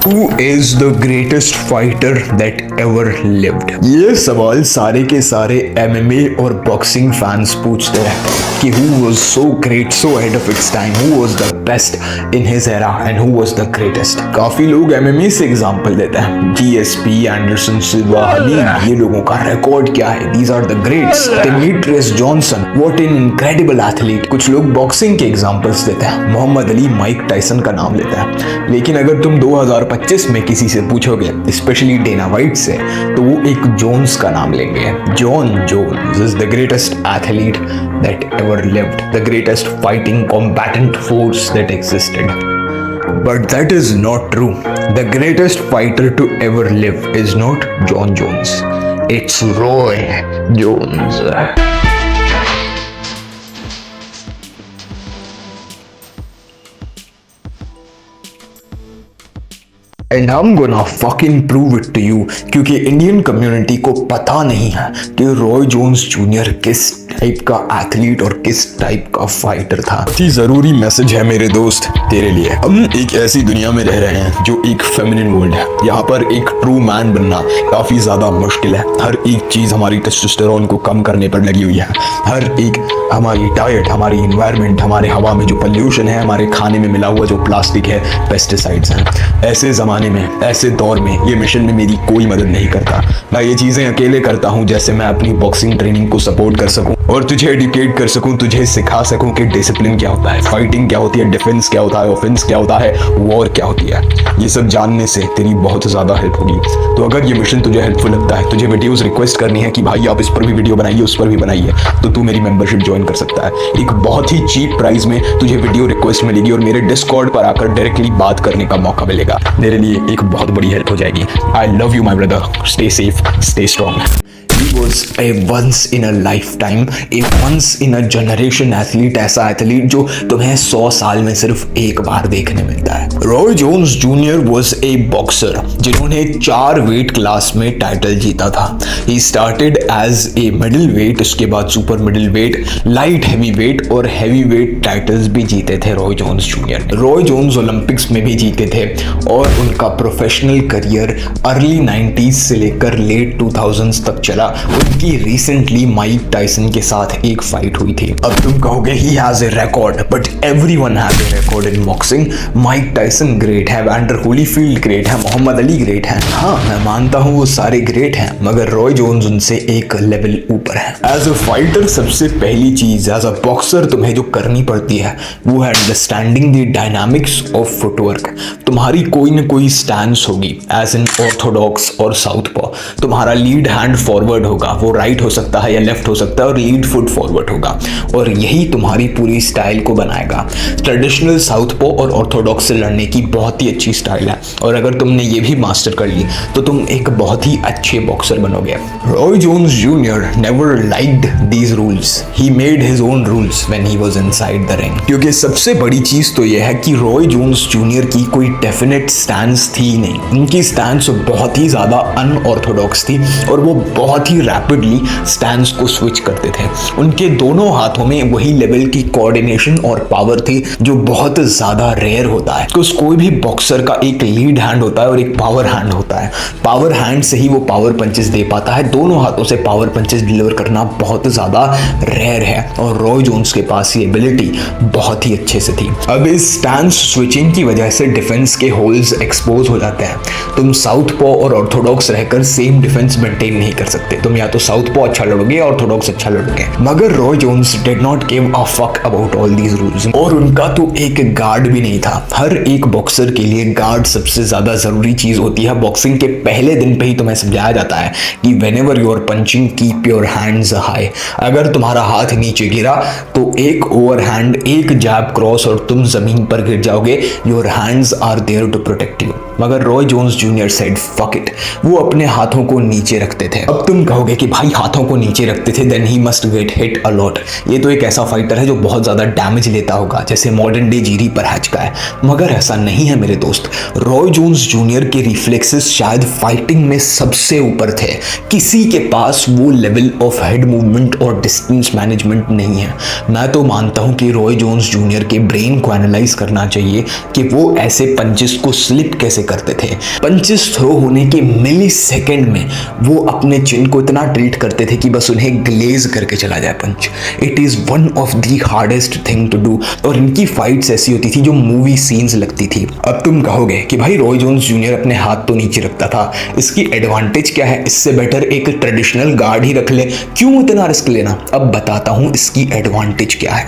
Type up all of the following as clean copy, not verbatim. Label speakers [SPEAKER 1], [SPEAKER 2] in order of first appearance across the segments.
[SPEAKER 1] Who is the greatest fighter that ever lived? ये सवाल सारे के सारे MMA और बॉक्सिंग फैंस पूछते रहते हैं कि who was so great, so ahead of its time, who was the best in his era and who was the greatest. काफी लोग MMA से एग्जांपल देते हैं, GSP, एंडरसन सिल्वा, ये लोगों का रिकॉर्ड क्या है? These are the greats. Demetrius Johnson, what an incredible athlete. कुछ लोग बॉक्सिंग के एग्जांपल्स देते हैं, मोहम्मद अली, माइक टायसन का नाम लेते हैं। लेकिन अगर तुम 2025 में किसी से पूछोगे, स्पेशली डेना वाइट से, तो वो एक जोन्स का नाम लेंगे। Jon Jones is the greatest athlete that ever lived, the greatest fighting combatant force that existed. But that is not true. The greatest fighter to ever live is not John Jones. It's Roy Jones. And I'm gonna fucking prove it to you, क्योंकि Indian community को पता नहीं है कि Roy Jones junior किस type का athlete और किस टाइप का फाइटर था। बहुत जरूरी मैसेज है मेरे दोस्त तेरे लिए। हम एक ऐसी दुनिया में रह रहे हैं जो एक फेमिनिन वर्ल्ड है। यहाँ पर एक ट्रू मैन बनना काफी ज्यादा मुश्किल है। हर एक चीज हमारी टेस्टोस्टेरोन को कम करने पर लगी हुई है। हर एक हमारी डाइट, हमारी इन्वायरमेंट, हमारे हवा में जो पोल्यूशन है, हमारे खाने में मिला हुआ जो प्लास्टिक है, पेस्टिसाइड्स हैं। ऐसे जमाने में, ऐसे दौर में ये मिशन में मेरी कोई मदद नहीं करता। मैं ये चीजें अकेले करता हूँ जैसे मैं अपनी बॉक्सिंग ट्रेनिंग को सपोर्ट कर सकूं और तुझे एडुकेट कर सकूं, तुझे सिखा सकूं कि डिसिप्लिन क्या होता है, फाइटिंग क्या होती है, डिफेंस क्या होता है, ऑफेंस क्या होता है, वॉर क्या होती है। ये सब जानने से तेरी बहुत ज्यादा हेल्प होगी। तो अगर ये मिशन तुझे हेल्पफुल लगता है, तुझे वीडियोस रिक्वेस्ट करनी है कि भाई आप इस पर भी वीडियो बनाइए, उस पर भी बनाइए, तो तू मेरी मेंबरशिप ज्वाइन कर सकता है। एक बहुत ही चीप प्राइस में तुझे वीडियो रिक्वेस्ट मिलेगी और मेरे डिस्कॉर्ड पर आकर डायरेक्टली बात करने का मौका मिलेगा। मेरे लिए एक बहुत बड़ी हेल्प हो जाएगी। I love you my brother, stay safe, stay strong. He was a once in a lifetime, a once in a generation athlete, ऐसा एथलीट जो तुम्हें 100 साल में सिर्फ एक बार देखने मिलता है। Roy Jones junior was a boxer जिन्होंने 4 वेट क्लास में टाइटल जीता था। He started as a middle weight, उसके बाद super middle weight, light heavy weight और हैवी वेट टाइटल्स भी जीते थे Roy Jones junior. Roy Jones Olympics में भी जीते थे और उनका प्रोफेशनल करियर अर्ली 90s से लेकर लेट 2000s तक चला। उनकी रिसेंटली माइक टायसन के साथ एक फाइट हुई थी। अब तुम कहोगे he has a record, but everyone has a record in boxing. Mike Tyson great है, वैंडर होलीफील्ड ग्रेट है, मोहम्मद अली ग्रेट है। हाँ, मैं मानता हूँ वो सारे ग्रेट हैं, मगर रॉय जोन्स उनसे एक लेवल ऊपर है। एज अ फाइटर सबसे पहली चीज एज अ बॉक्सर तुम्हें जो करनी पड़ती है वो है understanding the dynamics of footwork. तुम्हारी कोई ना कोई स्टैंस होगी, एज इन ऑर्थोडॉक्स और साउथपॉ। तुम्हारा लीड हैंड फॉरवर्ड होगा, वो राइट हो सकता है या लेफ्ट हो सकता है, और लीड फुट फॉरवर्ड होगा, और यही तुम्हारी पूरी स्टाइल को बनाएगा। ट्रेडिशनल साउथपॉ और ऑर्थोडॉक्स से लड़ने की बहुत ही अच्छी स्टाइल है, और अगर तुमने ये भी मास्टर कर ली तो तुम एक बहुत ही अच्छे बॉक्सर बनोगे। Roy Jones junior never liked these rules, he made his own rules when he was inside the ring. क्योंकि सबसे बड़ी चीज तो यह है कि रॉय जोन्स जूनियर की कोई डेफिनेट स्टैंस थी नहीं। उनकी स्टैंस बहुत ही ज्यादा अनऑर्थोडॉक्स थी और वो बहुत ही रैपिडली स्टैंस को स्विच करते थे। उनके दोनों हाथों में वही लेवल की कोऑर्डिनेशन और पावर थी जो बहुत ज्यादा रेयर होता है। तो कोई भी बॉक्सर का एक लीड हैंड होता है और एक पावर हैंड होता है। पावर हैंड से ही वो पावर पंचेस दे पाता है, दोनों हाथों से पावर पंचेस डिलीवर करना बहुत ज्यादा रेयर है, और रॉय जोन्स के पास ये एबिलिटी बहुत ही अच्छे से थी। अब इस स्टैंस स्विचिंग की वजह से डिफेंस के होल्स एक्सपोज हो जाते हैं। तुम साउथ पॉ और ऑर्थोडॉक्स रहकर सेम डिफेंस मेंटेन नहीं कर सकते। तुम या तो साउथ पॉ अच्छा लड़ोगे, ऑर्थोडॉक्स अच्छा लड़ोगे। मगर Roy Jones did not give a fuck about all these rules, और उनका तो एक गार्ड भी नहीं था। हर एक बॉक्सर के लिए गार्ड सबसे ज्यादा जरूरी चीज होती है। बॉक्सिंग के पहले दिन पे ही तुम्हें समझाया जाता है कि whenever you are punching keep your hands high. अगर तुम्हारा हाथ नीचे गिरा तो एक ओवरहैंड, एक जैब क्रॉस और तुम जमीन पर गिर जाओगे। Your hands are there to protect you. मगर Roy Jones junior said fuck it, वो अपने हाथों को नीचे रखते थे। अब तुम कहोगे कि भाई हाथों को नीचे रखते थे then he must get hit a lot, ये तो एक ऐसा फाइटर है जो बहुत ज्यादा डैमेज लेता होगा, जैसे मॉडर्न डे जीरी परहज का है। मगर ऐसा नहीं है मेरे दोस्त। रॉय जोन्स जूनियर के रिफ्लेक्सेस शायद फाइटिंग में सबसे ऊपर थे। किसी के पास वो लेवल ऑफ हेड मूवमेंट और डिस्टेंस मैनेजमेंट नहीं है। मैं तो मानता हूं कि रॉय जोन्स जूनियर के ब्रेन को एनालाइज करना चाहिए कि वो ऐसे पंचेस को स्लिप कैसे करते थे। पंचेस थ्रो होने के मिली सेकेंड में वो अपने चिन को इतना ट्रीट करते थे कि बस उन्हें ग्लेज करके चला जाए punch. It is one of the hardest thing to do. और इनकी फाइट्स ऐसी होती थी जो मूवी सीन्स लगती थी। अब तुम कहोगे कि भाई रॉय जोन्स जूनियर अपने हाथ तो नीचे रखता था, इसकी एडवांटेज क्या है, इससे बेटर एक ट्रेडिशनल गार्ड ही रख ले, क्यों इतना रिस्क लेना। अब बताता हूं इसकी एडवांटेज क्या है।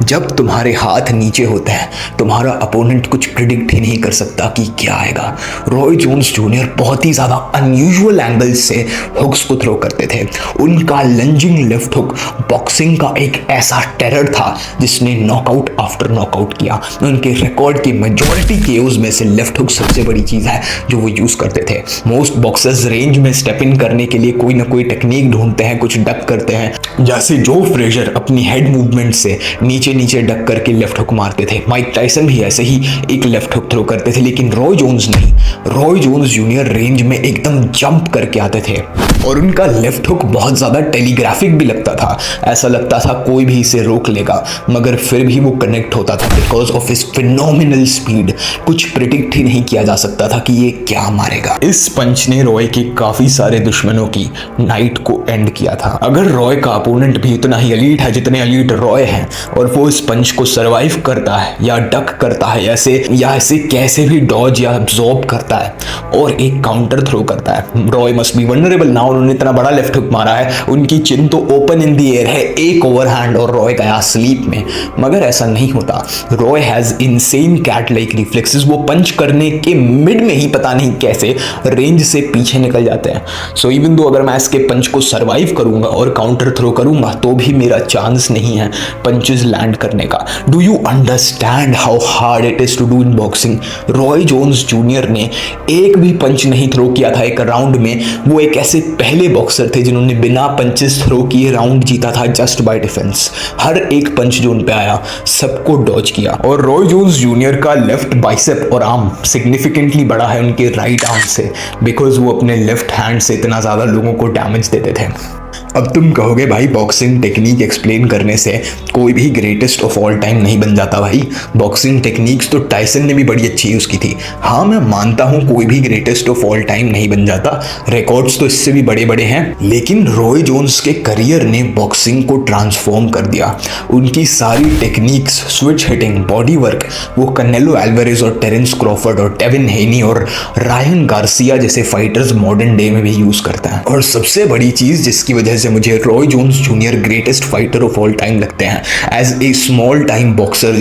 [SPEAKER 1] जब तुम्हारे हाथ नीचे होते हैं तुम्हारा अपोनेंट कुछ प्रिडिक्ट ही नहीं कर सकता कि क्या आएगा। रॉय जोन्स जूनियर बहुत ही ज्यादा अनयूजुअल एंगल से हुक्स को थ्रो करते थे। उनका लंजिंग लेफ्ट हुक बॉक्सिंग का एक ऐसा टेरर था जिसने नॉकआउट आफ्टर नॉकआउट किया। उनके रिकॉर्ड की मेजॉरिटी केओज में से लेफ्ट हुक सबसे बड़ी चीज है जो वो यूज करते थे। मोस्ट बॉक्सर्स रेंज में स्टेप इन करने के लिए कोई ना कोई टेक्निक ढूंढते हैं, कुछ डक करते हैं। जैसे जो फ्रेजर अपनी हेड मूवमेंट से नीचे नीचे डक करके लेफ्ट हुक मारते थे, माइक टायसन भी ऐसे ही एक लेफ्ट हुक थ्रो करते थे, लेकिन रॉय जोन्स नहीं। रॉय जोन्स जूनियर रेंज में एकदम जंप करके आते थे और उनका लेफ्ट हुक बहुत ज्यादा टेलीग्राफिक भी लगता था। ऐसा लगता था कोई भी इसे रोक लेगा, मगर फिर भी वो कनेक्ट होता था because of his phenomenal speed. कुछ प्रिडिक्ट ही नहीं किया जा सकता था कि ये क्या मारेगा। इस पंच ने रॉय के काफी सारे दुश्मनों की नाइट को एंड किया था। अगर रॉय का अपोनेंट भी इतना ही एलीट है जितने एलीट रॉय हैं और वो इस पंच को सरवाइव करता है या डक करता है ऐसे कैसे भी डॉज या अब्सॉर्ब करता है और एक काउंटर थ्रो करता है, Roy must be vulnerable. Now उन्होंने इतना बड़ा लेफ्ट हुक मारा है, उनकी चिन तो ओपन इन द एयर है, एक ओवरहैंड और रॉय गया स्लीप में। मगर ऐसा नहीं होता। Roy has insane cat like reflexes. वो पंच करने के मिड में ही पता नहीं कैसे रेंज से पीछे निकल जाते हैं। सो इवन दो अगर मैं इसके पंच को सरवाइव करूंगा और काउंटर थ्रो करूंगा तो भी मेरा चांस नहीं है पंचेस लैंड करने का। Do you understand how hard it is to do in boxing. Roy Jones junior ने एक भी पंच नहीं थ्रो किया था एक राउंड में। वो एक ऐसे पहले बॉक्सर थे जिन्होंने बिना पंचेस थ्रो किए राउंड जीता था जस्ट बाय डिफेंस। हर एक पंच जो उन पे आया सबको डॉज किया। और रॉय जोन्स जूनियर का लेफ्ट बाइसेप और आर्म सिग्निफिकेंटली बड़ा है उनके राइट आर्म से, बिकॉज वो अपने लेफ्ट हैंड से इतना ज्यादा लोगों को डैमेज देते थे। अब तुम कहोगे भाई बॉक्सिंग टेक्निक एक्सप्लेन करने से कोई भी ग्रेटेस्ट ऑफ ऑल टाइम नहीं बन जाता। भाई बॉक्सिंग टेक्निक्स तो टाइसन ने भी बड़ी अच्छी यूज की थी। हाँ मैं मानता हूँ कोई भी ग्रेटेस्ट ऑफ ऑल टाइम नहीं बन जाता, रिकॉर्ड्स तो इससे भी बड़े बड़े हैं, लेकिन रॉय जोन्स के करियर ने बॉक्सिंग को ट्रांसफॉर्म कर दिया। उनकी सारी techniques, switch hitting, body work वो कनेलो एल्वारेज और टेरेंस क्रॉफर्ड और डेविन हेनी और रायन गार्सिया जैसे फाइटर्स मॉडर्न डे में भी यूज करता है। और सबसे बड़ी चीज जिसकी वजह से मुझे Roy Jones junior greatest fighter of all time लगते हैं as a small time boxer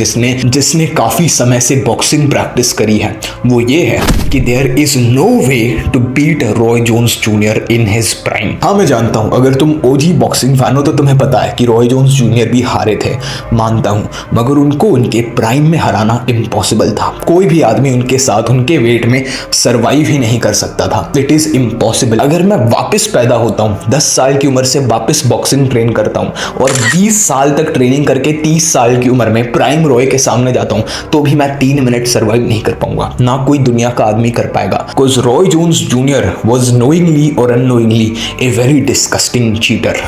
[SPEAKER 1] जिसने काफी समय से बॉक्सिंग प्रैक्टिस करी है, वो ये है कि there is no way to beat Roy Jones junior in his prime. हाँ मैं जानता हूं अगर तुम ओजी बॉक्सिंग फैन हो तो तुम्हें पता है कि रॉय जोन्स जूनियर भी हारे थे, मानता हूं, मगर उनको उनके प्राइम में हराना इम्पॉसिबल था। कोई भी आदमी उनके साथ उनके वेट में सर्वाइव ही नहीं कर सकता था। It is impossible. अगर मैं वापस पैदा होता हूं 10 साल की उम्र से वापस बॉक्सिंग ट्रेन करता हूं और 20 साल तक ट्रेनिंग करके 30 साल की उम्र में प्राइम रॉय के सामने जाता हूं तो भी मैं 3 मिनट सर्वाइव नहीं कर पाऊंगा, ना कोई दुनिया का आदमी कर पाएगा। Because Roy Jones junior was knowingly और unknowingly a very disgusting cheater.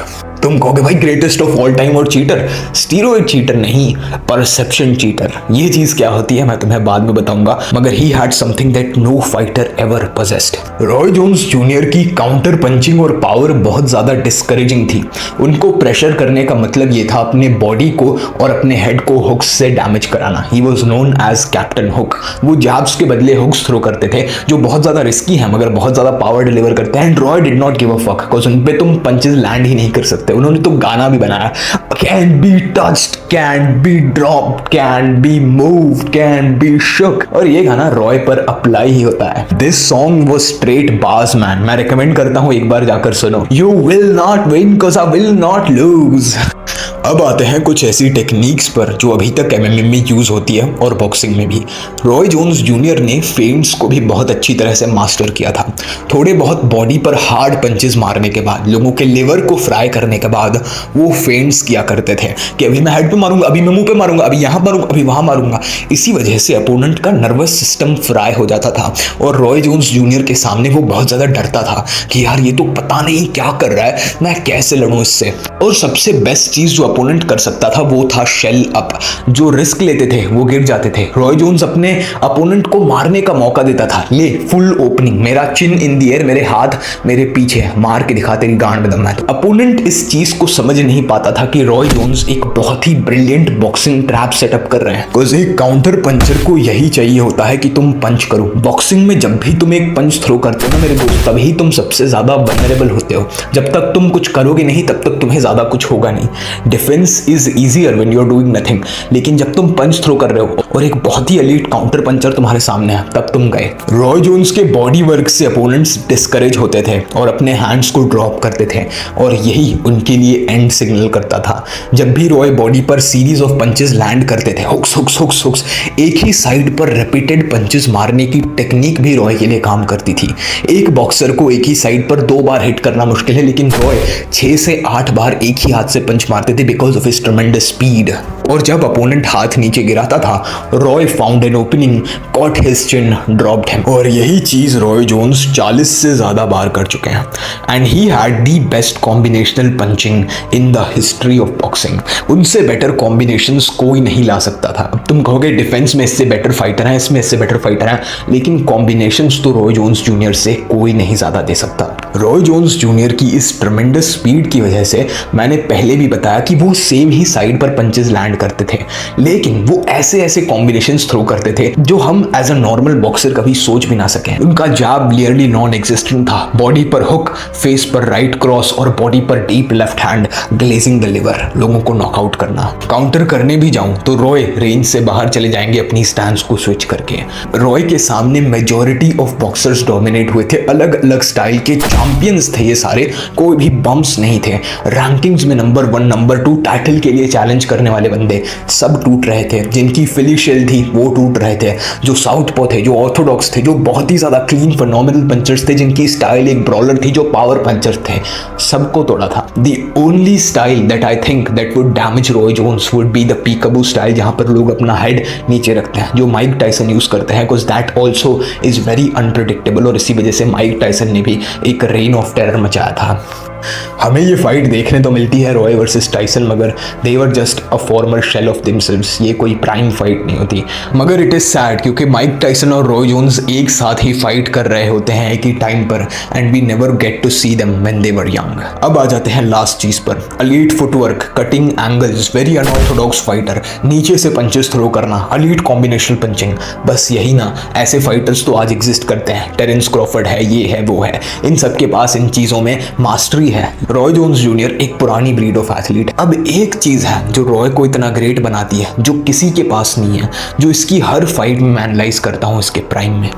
[SPEAKER 1] तुम कहोगे भाई ग्रेटेस्ट ऑफ ऑल टाइम और चीटर, स्टीरॉइड चीटर नहीं, परसेप्शन चीटर। ये चीज क्या होती है मैं तुम्हें बाद में बताऊंगा, मगर he had something that no fighter ever possessed. Roy Jones junior की काउंटर पंचिंग और पावर बहुत ज्यादा डिस्करेजिंग थी। उनको प्रेशर करने का मतलब ये था अपने बॉडी को और अपने हेड को हुक्स से डैमेज कराना। He was known as captain hook. वो जैब्स के बदले हुक्स थ्रो करते थे जो बहुत ज्यादा रिस्की है मगर बहुत ज्यादा पावर डिलीवर करते हैं। And Roy did not give a fuck because उन पे तुम पंचेस लैंड ही नहीं कर सकते। उन्होंने तो गाना भी बनाया, can be touched, can be dropped, can be moved, can be shook, और ये गाना रॉय पर अप्लाई ही होता है। This song was straight bars man. मैं रिकमेंड करता हूं एक बार जाकर सुनो। You will not win because I will not lose. अब आते हैं कुछ ऐसी टेक्निक्स पर जो अभी तक एमएमए में यूज होती है और बॉक्सिंग में भी। रॉय जोन्स जूनियर ने फेंट्स को भी बहुत अच्छी तरह से मास्टर किया था। थोड़े बहुत बॉडी पर हार्ड पंचेस मारने के बाद, लोगों के लिवर को फ्राई करने के बाद वो फेंट्स किया करते थे कि अभी मैं हेड पे मारूंगा, अभी मैं मुंह पे मारूंगा, अभी यहां मारूंगा, अभी वहां मारूंगा। इसी वजह से अपोनेंट का नर्वस सिस्टम फ्राई हो जाता था और रॉय जोन्स जूनियर के सामने वो बहुत ज्यादा डरता था कि यार ये तो पता नहीं क्या कर रहा है, मैं कैसे लड़ूं इससे। और सबसे बेस्ट चीज जो अपोनेंट कर सकता था वो था शेल अप। जो रिस्क लेते थे वो गिर जाते थे। रॉय जोन्स अपने अपोनेंट को मारने का मौका देता था। ले फुल ओपनिंग, मेरा चिन इन द एयर, मेरे हाथ मेरे पीछे, मार के दिखा तेरी गांड में दम है। तो अपोनेंट इस चीज को समझ नहीं पाता था कि रॉय जोन्स एक बहुत ही ब्रिलियंट बॉक्सिंग ट्रैप सेटअप कर रहे हैं। बिकॉज एक काउंटर पंचर को यही चाहिए होता है कि तुम पंच करो। बॉक्सिंग में जब भी तुम एक पंच थ्रो करते हो ना मेरे दोस्त, तभी तुम सबसे ज्यादा वल्नरेबल होते हो। जब तक तुम कुछ करोगे नहीं तब तक तुम्हें ज्यादा कुछ होगा नहीं। Defence is easier when you are doing nothing, लेकिन जब तुम पंच थ्रो कर रहे हो और एक बहुत ही एलीट काउंटर पंचर तुम्हारे सामने है तब तुम गए। रॉय जोन्स के बॉडी वर्क से अपोनेंट्स डिस्करेज होते थे और अपने हैंड्स को ड्रॉप करते थे, और यही उनके लिए एंड सिग्नल करता था। जब भी रॉय बॉडी पर सीरीज ऑफ पंचेस लैंड करते थे, हुक्स हुक्स हुक्स हुक्स, एक ही साइड पर रिपीटेड पंचेस मारने की टेक्निक भी रॉय के लिए काम करती थी। एक बॉक्सर को एक ही साइड पर 2 बार हिट करना मुश्किल है, लेकिन रॉय 6 से 8 बार एक ही हाथ से पंच मारते थे because of his tremendous speed. और जब अपोनेंट हाथ नीचे गिराता था, Roy found an opening, caught his chin, dropped him. और यही चीज रॉय जोन्स 40 से ज्यादा बार कर चुके हैं। And he had the best combinational punching in the history of boxing. उनसे बेटर कॉम्बिनेशंस कोई नहीं ला सकता था। अब तुम कहोगे डिफेंस में इससे बेटर फाइटर है, इसमें इससे बेटर फाइटर है, लेकिन कॉम्बिनेशंस तो रॉय जोन्स जूनियर से कोई नहीं ज्यादा दे सकता। रॉय जोन्स जूनियर की इस ट्रेमेंडस स्पीड की वजह से मैंने पहले भी बताया कि वो सेम ही साइड पर पंचेस लैंड करते थे, लेकिन वो ऐसे ऐसे कॉम्बिनेशंस थ्रो करते थे जो हम एज अ नॉर्मल बॉक्सर कभी सोच भी ना सके। उनका जैब क्लियरली नॉन एग्जिस्टेंट था। बॉडी पर हुक, फेस पर राइट क्रॉस और बॉडी पर deep left hand, glazing the liver, लोगों को नॉकआउट करना। काउंटर करने भी जाऊं तो रॉय रेंज से बाहर चले जाएंगे अपनी स्टैंस को स्विच करके। रॉय के सामने मेजॉरिटी ऑफ बॉक्सर्स डोमिनेट हुए थे। अलग अलग स्टाइल के चैंपियंस थे ये सारे, कोई भी बम्प्स नहीं थे। रैंकिंग्स में नंबर 1 नंबर 2 टाइटल के लिए चैलेंज करने वाले बंदे सब टूट रहे थे। जिनकी फिलिशियल थी वो टूट रहे थे। जो साउथपॉ थे, जो ऑर्थोडॉक्स थे, जो बहुत ही ज्यादा क्लीन फिनोमिनल पंचर्स थे, जिनकी स्टाइल एक ब्रॉलर थी, जो पावर पंचर थे, सबको तोड़ा था। The only style that I think that would damage Roy Jones would be the peekaboo style, जहां पर लोग अपना हेड नीचे रखते हैं, जो माइक टाइसन यूज करते हैं, because that also is very unpredictable. और इसी वजह से माइक टाइसन ने भी एक रेन ऑफ टेरर मचाया था। हमें ये फाइट देखने तो मिलती है रॉय वर्सेस टाइसन, मगर they were just a former shell of themselves. ये कोई प्राइम फाइट नहीं होती। मगर इट इज सैड क्योंकि माइक टाइसन और रॉय जोन्स एक साथ ही फाइट कर रहे होते हैं एक ही टाइम पर, and we never get to see them when they were young. अब आ जाते हैं लास्ट चीज पर, elite footwork, cutting angles, very unorthodox fighter, नीचे से पंचेस थ्रो करना, एलीट कॉम्बिनेशनल पंचिंग। बस यही ना, ऐसे फाइटर्स तो आज एग्जिस्ट करते हैं। टेरेंस क्रॉफर्ड है, ये है, वो है, इन सब के पास इन चीजों में मास्टरी है। रॉय जोन्स जूनियर एक पुरानी ब्रीड ऑफ एथलीट। अब एक चीज है जो रॉय को इतना ग्रेट बनाती है, जो किसी के पास नहीं है, जो इसकी हर फाइट में मैं एनालाइज करता हूं इसके प्राइम में,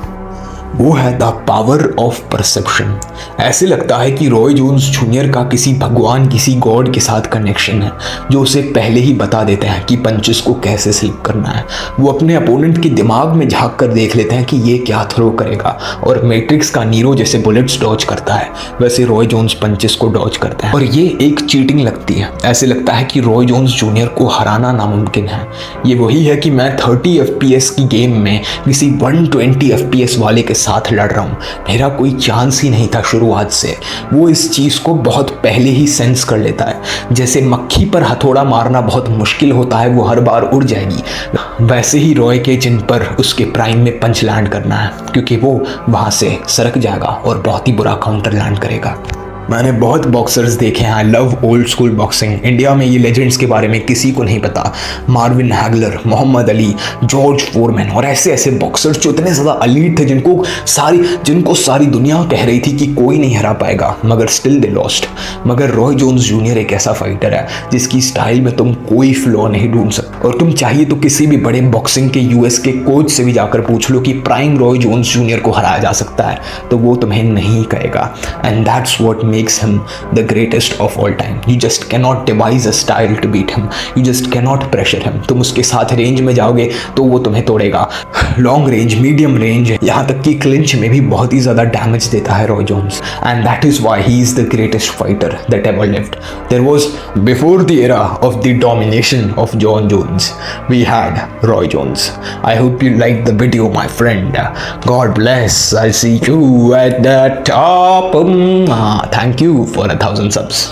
[SPEAKER 1] वो है द पावर ऑफ परसेप्शन। ऐसे लगता है कि रॉय जोन्स जूनियर का किसी भगवान, किसी गॉड के साथ कनेक्शन है, जो उसे पहले ही बता देते हैं कि पंचेस को कैसे स्लिप करना है। वो अपने अपोनेंट के दिमाग में झांक कर देख लेते हैं कि ये क्या थ्रो करेगा, और मैट्रिक्स का नीरो जैसे बुलेट्स डॉज करता है, वैसे रॉय जोन्स पंचेस को डॉज करता है। और ये एक चीटिंग लगती है। ऐसे लगता है कि रॉय जोन्स जूनियर को हराना नामुमकिन है। ये वही है कि मैं 30 FPS की गेम में किसी 120 FPS वाले के साथ लड़ रहा हूं। मेरा कोई चांस ही नहीं था शुरुआत से। वो इस चीज को बहुत पहले ही सेंस कर लेता है। जैसे मक्खी पर हथौड़ा मारना बहुत मुश्किल होता है, वो हर बार उड़ जाएगी, वैसे ही रॉय के चिन पर उसके प्राइम में पंच लैंड करना है, क्योंकि वो वहां से सरक जाएगा और बहुत ही बुरा काउंटर लैंड करेगा। मैंने बहुत बॉक्सर्स देखे हैं। I love old school boxing. India में ये लेजेंड्स के बारे में किसी को नहीं पता। Marvin Hagler, Muhammad Ali, George Foreman और ऐसे ऐसे बॉक्सर्स जो इतने ज़्यादा एलीट थे, जिनको सारी दुनिया कह रही थी कि कोई नहीं हरा पाएगा, मगर स्टिल दे लॉस्ट। मगर रॉय जोन्स जूनियर एक ऐसा फाइटर है जिसकी स्टाइल में तुम कोई फ्लॉ नहीं ढूंढ सकते। और तुम चाहिए तो किसी भी बड़े बॉक्सिंग के US के कोच से भी जाकर पूछ लो कि प्राइम रॉय जोन्स जूनियर को हराया जा सकता है, तो वो तुम्हें नहीं कहेगा। And that's what makes him the greatest of all time. You just cannot devise a style to beat him. You just cannot pressure him. तुम उसके साथ रेंज में जाओगे तो वो तुम्हें तोड़ेगा। लॉन्ग रेंज, मीडियम रेंज, यहाँ तक कि क्लिंच में भी बहुत ही ज़्यादा डैमेज देता है Roy Jones. And that is why he is the greatest fighter that ever lived. There was before the era of the domination of Jon Jones, we had Roy Jones. I hope you liked the video, my friend. God bless. I'll see you at the top. Thank you for 1,000 subs.